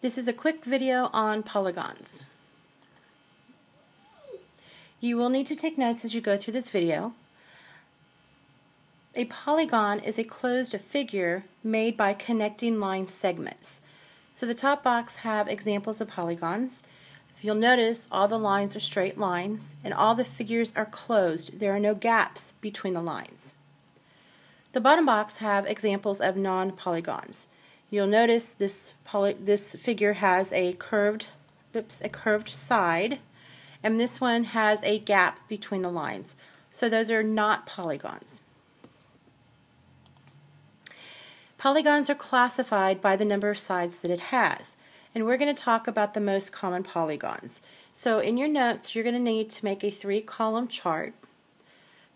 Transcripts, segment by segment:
This is a quick video on polygons. You will need to take notes as you go through this video. A polygon is a closed figure made by connecting line segments. So the top box have examples of polygons. If you'll notice, all the lines are straight lines and all the figures are closed. There are no gaps between the lines. The bottom box have examples of non-polygons. You'll notice this figure has a curved side, and this one has a gap between the lines. So those are not polygons. Polygons are classified by the number of sides that it has, and we're going to talk about the most common polygons. So in your notes, you're going to need to make a 3-column chart.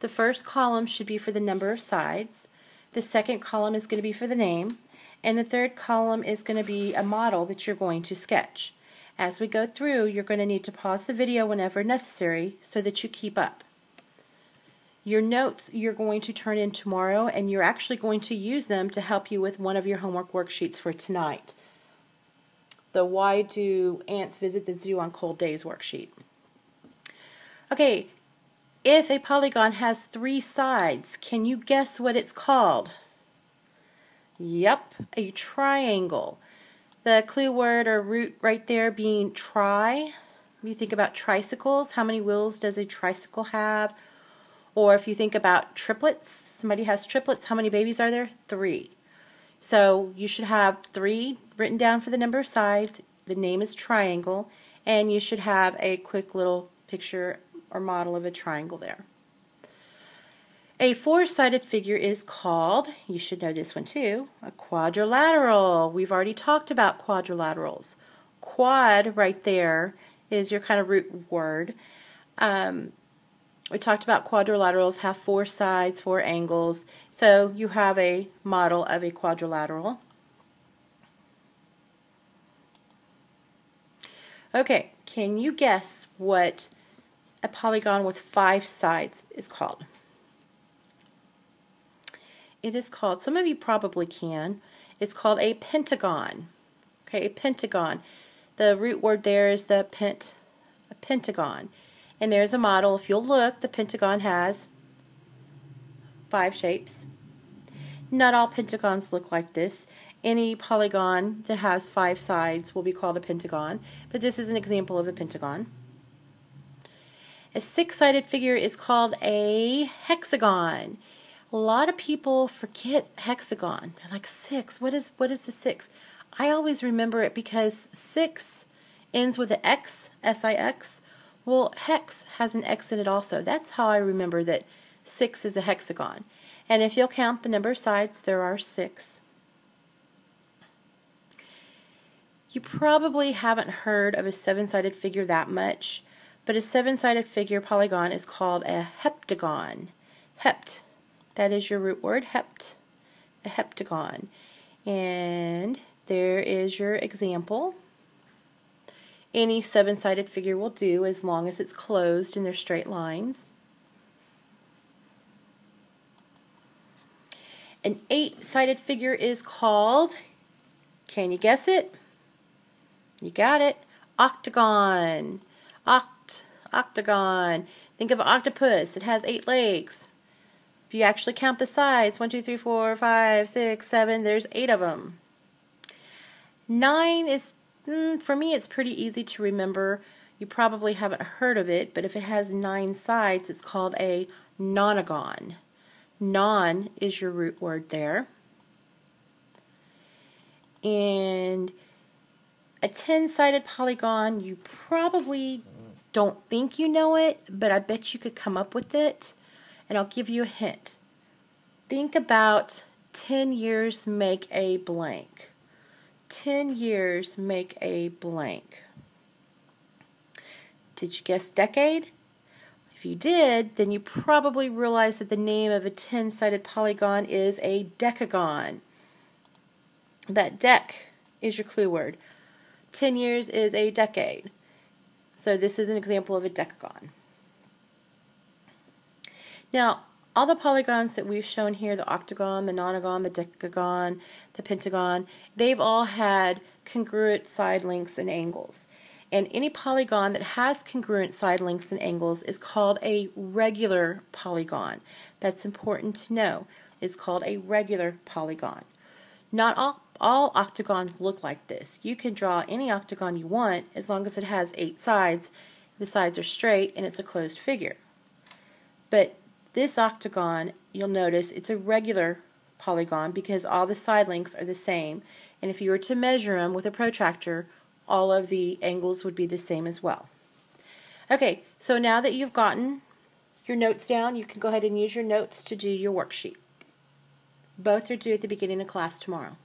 The first column should be for the number of sides, the second column is going to be for the name, and the third column is going to be a model that you're going to sketch. As we go through, you're going to need to pause the video whenever necessary so that you keep up. Your notes you're going to turn in tomorrow, and you're actually going to use them to help you with one of your homework worksheets for tonight. The Why Do Ants Visit the Zoo on Cold Days worksheet. Okay, if a polygon has 3 sides, can you guess what it's called? Yep, a triangle. The clue word or root right there being tri. If you think about tricycles, how many wheels does a tricycle have? Or if you think about triplets, somebody has triplets, how many babies are there? 3. So you should have 3 written down for the number of sides. The name is triangle, and you should have a quick little picture or model of a triangle there. A 4-sided figure is called, you should know this one too, a quadrilateral. We've already talked about quadrilaterals. Quad right there is your kind of root word. We talked about quadrilaterals have 4 sides, 4 angles. So you have a model of a quadrilateral. Okay, can you guess what a polygon with 5 sides is called? It is called, some of you probably can, it's called a pentagon. Okay, a pentagon. The root word there is a pentagon. And there's a model. If you'll look, the pentagon has 5 shapes. Not all pentagons look like this. Any polygon that has 5 sides will be called a pentagon, but this is an example of a pentagon. A 6-sided figure is called a hexagon. A lot of people forget hexagon. They're like, 6, what is the 6? I always remember it because 6 ends with an X, S-I-X. Well, hex has an X in it also. That's how I remember that 6 is a hexagon. And if you'll count the number of sides, there are 6. You probably haven't heard of a 7-sided figure that much, but a 7-sided figure polygon is called a heptagon. Hept. That is your root word, hept, a heptagon. And there is your example. Any 7-sided figure will do as long as it's closed and they're straight lines. An 8-sided figure is called, can you guess it? You got it, octagon. Octagon. Think of an octopus. It has 8 legs. If you actually count the sides, 1, 2, 3, 4, 5, 6, 7, there's 8 of them. 9 is, for me, it's pretty easy to remember. You probably haven't heard of it, but if it has 9 sides, it's called a nonagon. Non is your root word there. And a 10-sided polygon, you probably don't think you know it, but I bet you could come up with it. And I'll give you a hint. Think about 10 years make a blank. 10 years make a blank. Did you guess decade? If you did, then you probably realize that the name of a 10-sided polygon is a decagon. That dec is your clue word. 10 years is a decade. So this is an example of a decagon. Now, all the polygons that we've shown here, the octagon, the nonagon, the decagon, the pentagon, they've all had congruent side lengths and angles. And any polygon that has congruent side lengths and angles is called a regular polygon. That's important to know. It's called a regular polygon. Not all octagons look like this. You can draw any octagon you want as long as it has 8 sides, the sides are straight, and it's a closed figure. But this octagon, you'll notice it's a regular polygon because all the side lengths are the same, and if you were to measure them with a protractor, all of the angles would be the same as well. Okay, so now that you've gotten your notes down, you can go ahead and use your notes to do your worksheet. Both are due at the beginning of class tomorrow.